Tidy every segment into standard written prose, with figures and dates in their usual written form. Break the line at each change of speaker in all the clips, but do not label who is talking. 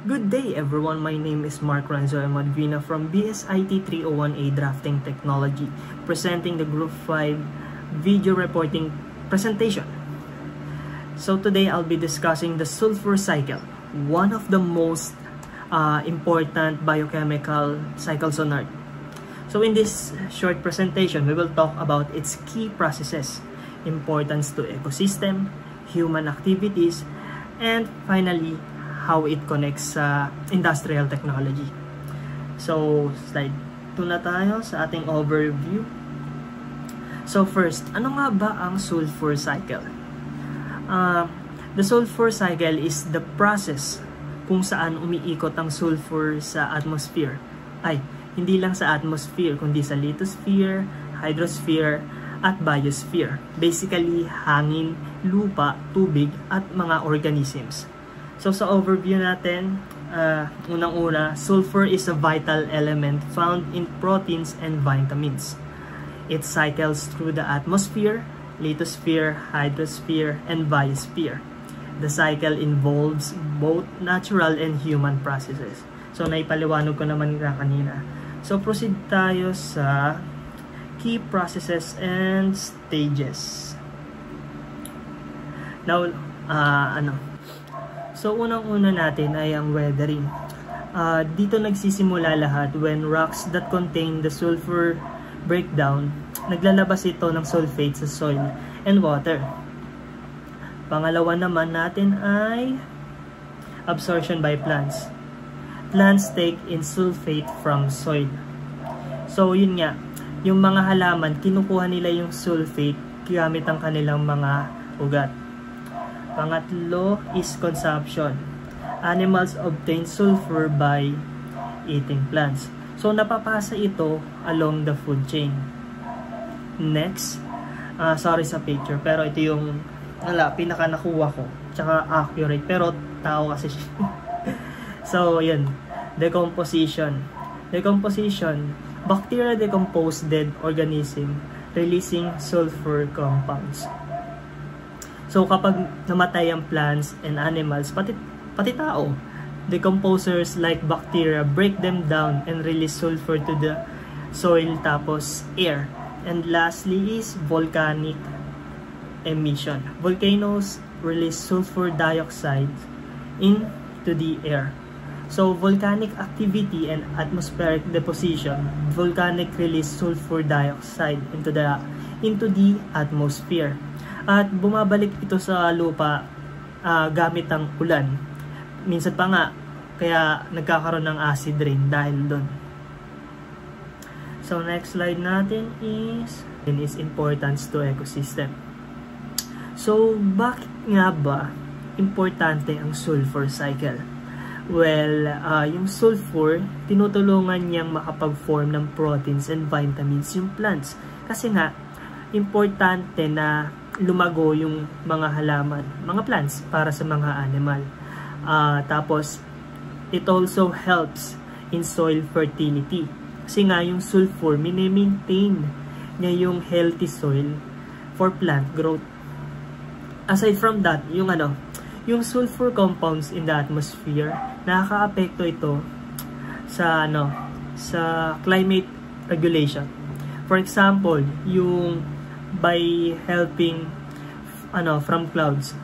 Good day everyone, my name is Mark Renzo Madvina from BSIT 301A Drafting Technology, presenting the Group 5 video reporting presentation. So today I'll be discussing the sulfur cycle, one of the most important biochemical cycles on Earth. So in this short presentation, we will talk about its key processes, importance to ecosystem, human activities, and finally, how it connects sa industrial technology. So, slide 2 na tayo sa ating overview. So first, ano nga ba ang sulfur cycle? The sulfur cycle is the process kung saan umiikot ang sulfur sa atmosphere. Ay, hindi lang sa atmosphere, kundi sa lithosphere, hydrosphere, at biosphere. Basically, hangin, lupa, tubig, at mga organisms. So sa overview natin, unang-una, sulfur is a vital element found in proteins and vitamins. It cycles through the atmosphere, lithosphere, hydrosphere, and biosphere. The cycle involves both natural and human processes. So naipaliwanag ko naman kanina. So proceed tayo sa key processes and stages. Now, So, unang-una natin ay ang weathering. Dito nagsisimula lahat when rocks that contain the sulfur break down. Naglalabas ito ng sulfate sa soil and water. Pangalawa naman natin ay absorption by plants. Plants take in sulfate from soil. So, yun nga. Yung mga halaman, kinukuha nila yung sulfate gamit ang kanilang mga ugat. Pangatlo is consumption. Animals obtain sulfur by eating plants. So, napapasa ito along the food chain. Next, sorry sa picture, pero ito yung pinaka nakuha ko. Tsaka accurate, pero tao kasi siya. So, yun. Decomposition. Decomposition. Bacteria decompose dead organism, releasing sulfur compounds. So kapag namatay ang plants and animals, pati tao, decomposers like bacteria break them down and release sulfur to the soil tapos air. And lastly is volcanic emission. Volcanoes release sulfur dioxide into the air. So volcanic activity and atmospheric deposition, volcanic release sulfur dioxide into the atmosphere. At bumabalik ito sa lupa gamit ang ulan. Minsan pa nga, kaya nagkakaroon ng acid rain dahil doon. So next slide natin is importance to ecosystem. So bakit nga ba importante ang sulfur cycle? Well, yung sulfur, tinutulungan niyang makapag-form ng proteins and vitamins yung plants. Kasi nga, importante na lumago yung mga halaman, mga plants para sa mga animal. Tapos, it also helps in soil fertility. Kasi nga yung sulfur, mini-maintain niya yung healthy soil for plant growth. Aside from that, yung sulfur compounds in the atmosphere, nakaka-apekto ito sa climate regulation. For example, yung by helping from clouds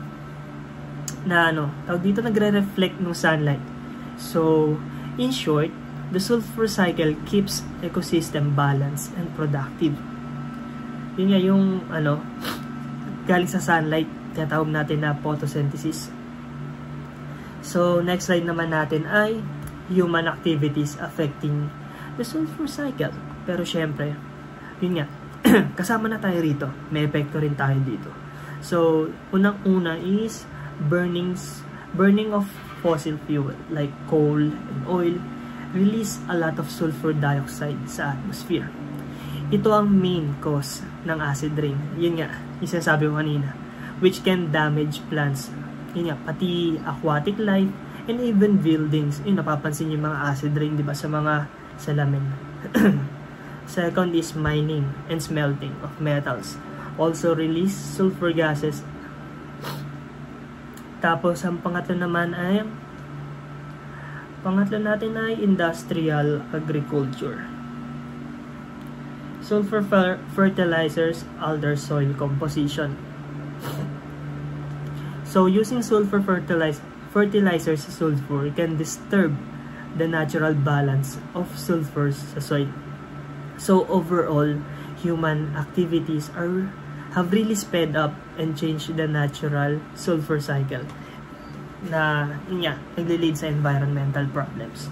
na tawag dito, nagre-reflect ng sunlight. So in short, the sulfur cycle keeps ecosystem balanced and productive. Yun nga yung galing sa sunlight, tinatawag natin na photosynthesis. So next slide naman natin ay human activities affecting the sulfur cycle. Pero syempre, yun nga, kasama na tayo rito. May epekto rin tayo dito. So, unang-una is burning of fossil fuel like coal and oil release a lot of sulfur dioxide sa atmosphere. Ito ang main cause ng acid rain. Yun nga, yung sinasabi ko kanina, which can damage plants. Yun nga, pati aquatic life and even buildings. Yun, napapansin yung mga acid rain, di ba, sa mga salamin. Second is mining and smelting of metals. Also release sulfur gases. Tapos ang pangatlo naman ay Pangatlo natin ay industrial agriculture. Sulfur fertilizers alter soil composition. So using sulfur fertilizers sa sulfur can disturb the natural balance of sulfur sa soil. So overall, human activities have really sped up and changed the natural sulfur cycle na nagli-lead sa environmental problems.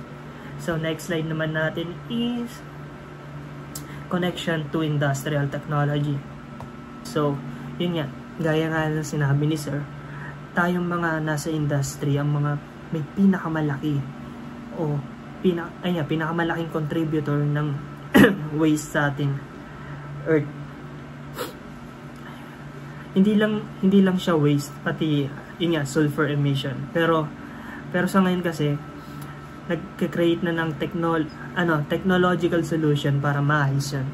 So next slide naman natin is connection to industrial technology. So gaya nga ng sinabi ni Sir, tayong mga nasa industry, ang mga may pinakamalaki o pinakamalaking contributor ng waste sa ating earth. Hindi lang siya waste, pati sulfur emission. Pero sa ngayon kasi nagke-create na ng technological solution para maayos yan.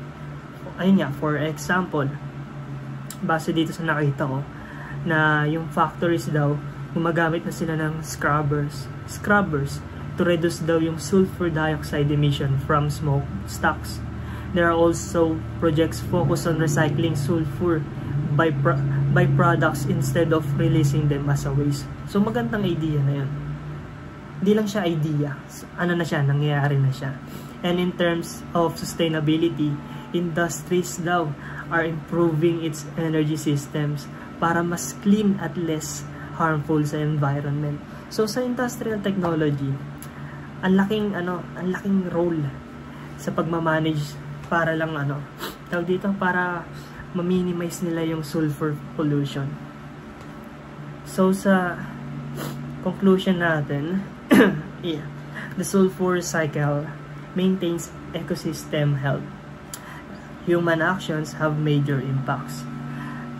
For example, base dito sa nakita ko, na yung factories daw, gumagamit na sila ng scrubbers to reduce daw yung sulfur dioxide emission from smokestacks. There are also projects focused on recycling sulfur byproducts instead of releasing them as a waste. So magandang idea na yun. Hindi lang siya idea, nangyayari na siya. And in terms of sustainability, industries daw are improving its energy systems para mas clean at less harmful sa environment. So sa industrial technology, ang laking role sa pagmamanage para lang para ma-minimize nila yung sulfur pollution. So sa conclusion natin, the sulfur cycle maintains ecosystem health. Human actions have major impacts.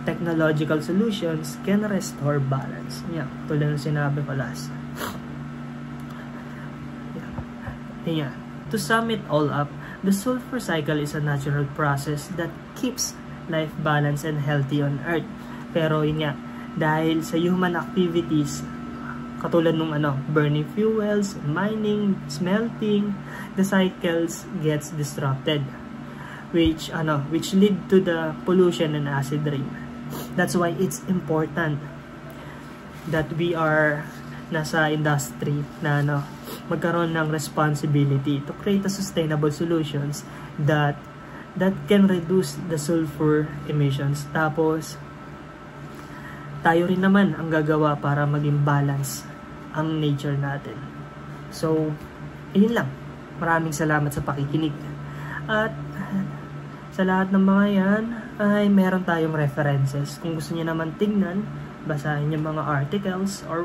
Technological solutions can restore balance. Tulad ng sinabi ko last. To sum it all up, the sulfur cycle is a natural process that keeps life balanced and healthy on Earth. Pero dahil sa human activities, katulad nung burning fuels, mining, smelting, the cycles gets disrupted, which lead to the pollution and acid rain. That's why it's important that we are nasa industry na magkaroon ng responsibility to create a sustainable solutions that can reduce the sulfur emissions. Tapos tayo rin naman ang gagawa para maging balance ang nature natin. So ayun lang. Maraming salamat sa pakikinig. At sa lahat ng mga yan ay meron tayong references. Kung gusto niyo naman tingnan, basahin yung mga articles or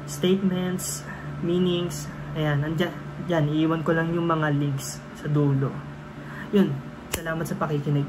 statements, meanings. Ayan, iiwan ko lang yung mga links sa dulo. Yun, salamat sa pakikinig.